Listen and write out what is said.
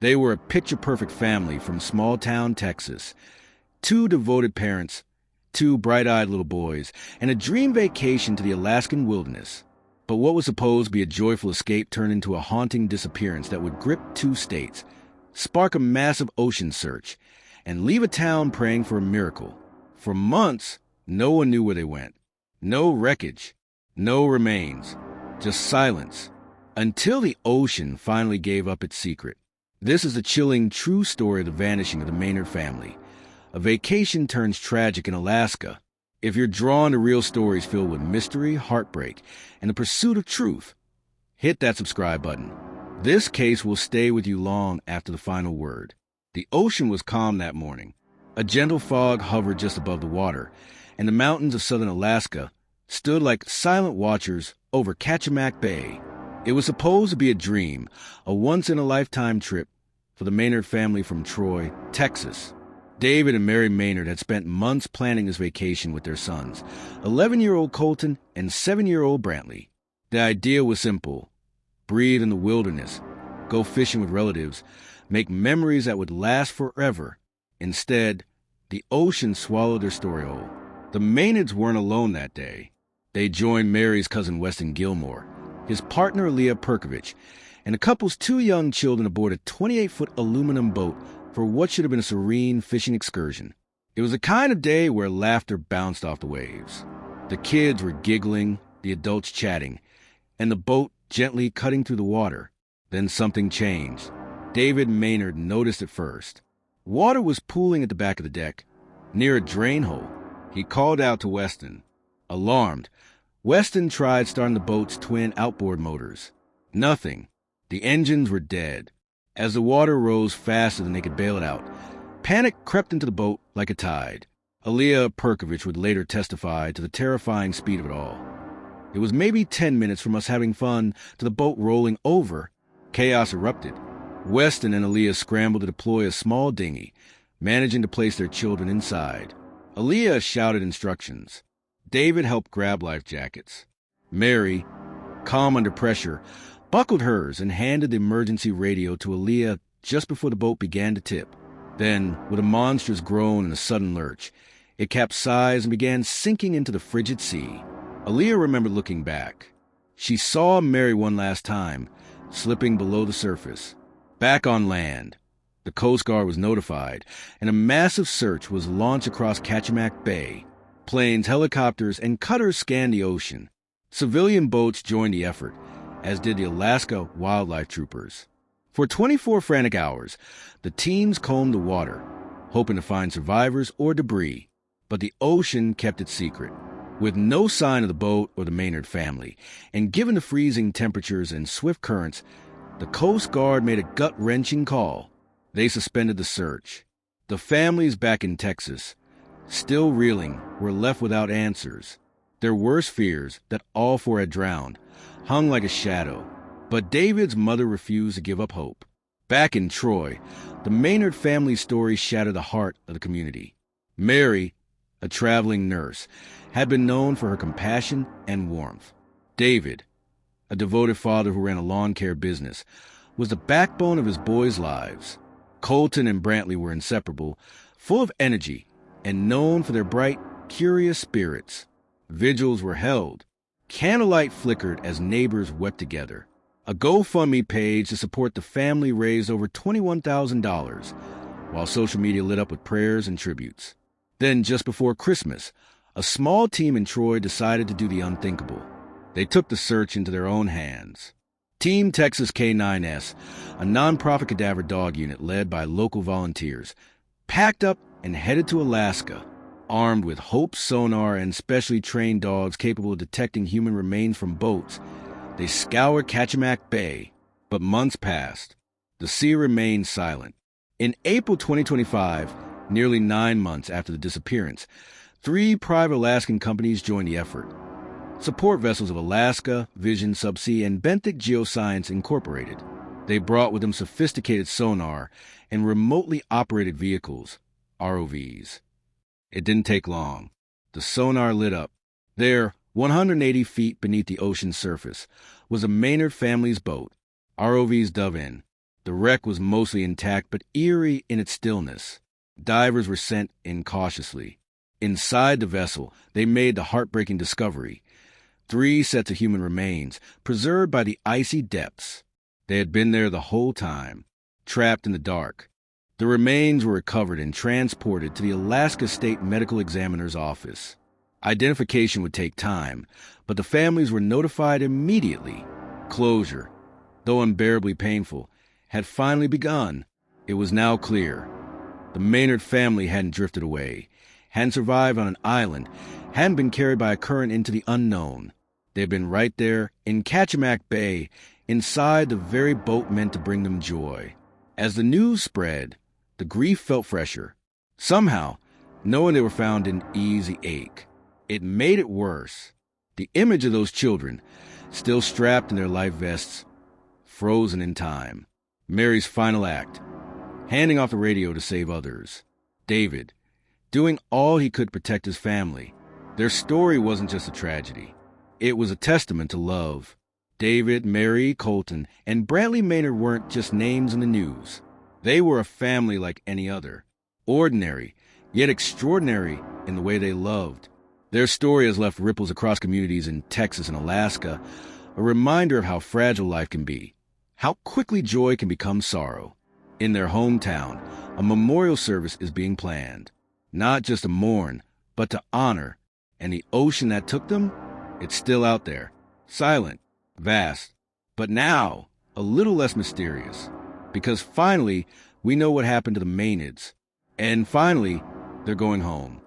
They were a picture-perfect family from small-town Texas. 2 devoted parents, 2 bright-eyed little boys, and a dream vacation to the Alaskan wilderness. But what was supposed to be a joyful escape turned into a haunting disappearance that would grip 2 states, spark a massive ocean search, and leave a town praying for a miracle. For months, no one knew where they went. No wreckage, no remains, just silence, until the ocean finally gave up its secret. This is the chilling, true story of the vanishing of the Maynard family. A vacation turns tragic in Alaska. If you're drawn to real stories filled with mystery, heartbreak, and the pursuit of truth, hit that subscribe button. This case will stay with you long after the final word. The ocean was calm that morning. A gentle fog hovered just above the water, and the mountains of southern Alaska stood like silent watchers over Kachemak Bay. It was supposed to be a dream, a once-in-a-lifetime trip for the Maynard family from Troy, Texas. David and Mary Maynard had spent months planning this vacation with their sons, 11-year-old Colton and 7-year-old Brantley. The idea was simple: breathe in the wilderness, go fishing with relatives, make memories that would last forever. Instead, the ocean swallowed their story whole. The Maynards weren't alone that day. They joined Mary's cousin Weston Gilmore, his partner Leah Perkovich, and the couple's 2 young children aboard a 28-foot aluminum boat for what should have been a serene fishing excursion. It was the kind of day where laughter bounced off the waves. The kids were giggling, the adults chatting, and the boat gently cutting through the water. Then something changed. David Maynard noticed it first. Water was pooling at the back of the deck, near a drain hole. He called out to Weston. Alarmed, Weston tried starting the boat's twin outboard motors. Nothing. The engines were dead. As the water rose faster than they could bail it out, panic crept into the boat like a tide. Leah Perkovich would later testify to the terrifying speed of it all. It was maybe 10 minutes from us having fun to the boat rolling over. Chaos erupted. Weston and Aaliyah scrambled to deploy a small dinghy, managing to place their children inside. Aaliyah shouted instructions. David helped grab life jackets. Mary, calm under pressure, buckled hers and handed the emergency radio to Aaliyah just before the boat began to tip. Then, with a monstrous groan and a sudden lurch, it capsized and began sinking into the frigid sea. Aaliyah remembered looking back. She saw Mary one last time, slipping below the surface. Back on land, the Coast Guard was notified, and a massive search was launched across Kachemak Bay. Planes, helicopters, and cutters scanned the ocean. Civilian boats joined the effort, as did the Alaska Wildlife Troopers. For 24 frantic hours, the teams combed the water, hoping to find survivors or debris. But the ocean kept its secret. With no sign of the boat or the Maynard family, and given the freezing temperatures and swift currents, the Coast Guard made a gut-wrenching call. They suspended the search. The families back in Texas, still reeling, were left without answers. Their worst fears, that all 4 had drowned, hung like a shadow. But David's mother refused to give up hope. Back in Troy, the Maynard family story shattered the heart of the community. Mary, a traveling nurse, had been known for her compassion and warmth. David, a devoted father who ran a lawn care business, was the backbone of his boys' lives. Colton and Brantley were inseparable, full of energy, and known for their bright, curious spirits. Vigils were held. Candlelight flickered as neighbors wept together. A GoFundMe page to support the family raised over $21,000, while social media lit up with prayers and tributes. Then, just before Christmas, a small team in Troy decided to do the unthinkable. They took the search into their own hands. Team Texas K9S, a nonprofit cadaver dog unit led by local volunteers, packed up and headed to Alaska. Armed with HOPE sonar and specially trained dogs capable of detecting human remains from boats, they scoured Kachemak Bay. But months passed. The sea remained silent. In April 2025, nearly 9 months after the disappearance, 3 private Alaskan companies joined the effort. Support vessels of Alaska, Vision Subsea, and Benthic Geoscience Incorporated. They brought with them sophisticated sonar and remotely operated vehicles, ROVs. It didn't take long. The sonar lit up. There, 180 feet beneath the ocean's surface, was a Maynard family's boat. ROVs dove in. The wreck was mostly intact but eerie in its stillness. Divers were sent in cautiously. Inside the vessel, they made the heartbreaking discovery: 3 sets of human remains, preserved by the icy depths. They had been there the whole time, trapped in the dark. The remains were recovered and transported to the Alaska State Medical Examiner's office. Identification would take time, but the families were notified immediately. Closure, though unbearably painful, had finally begun. It was now clear. The Maynard family hadn't drifted away, hadn't survived on an island, hadn't been carried by a current into the unknown. They had been right there in Kachemak Bay, inside the very boat meant to bring them joy. As the news spread, the grief felt fresher. Somehow, knowing they were found didn't ease the ache. It made it worse. The image of those children, still strapped in their life vests, frozen in time. Mary's final act, handing off the radio to save others. David, doing all he could to protect his family. Their story wasn't just a tragedy. It was a testament to love. David, Mary, Colton, and Brantley Maynard weren't just names in the news. They were a family like any other. Ordinary, yet extraordinary in the way they loved. Their story has left ripples across communities in Texas and Alaska, a reminder of how fragile life can be, how quickly joy can become sorrow. In their hometown, a memorial service is being planned, not just to mourn, but to honor. And the ocean that took them, it's still out there, silent, vast, but now a little less mysterious, because finally we know what happened to the Maynards, and finally they're going home.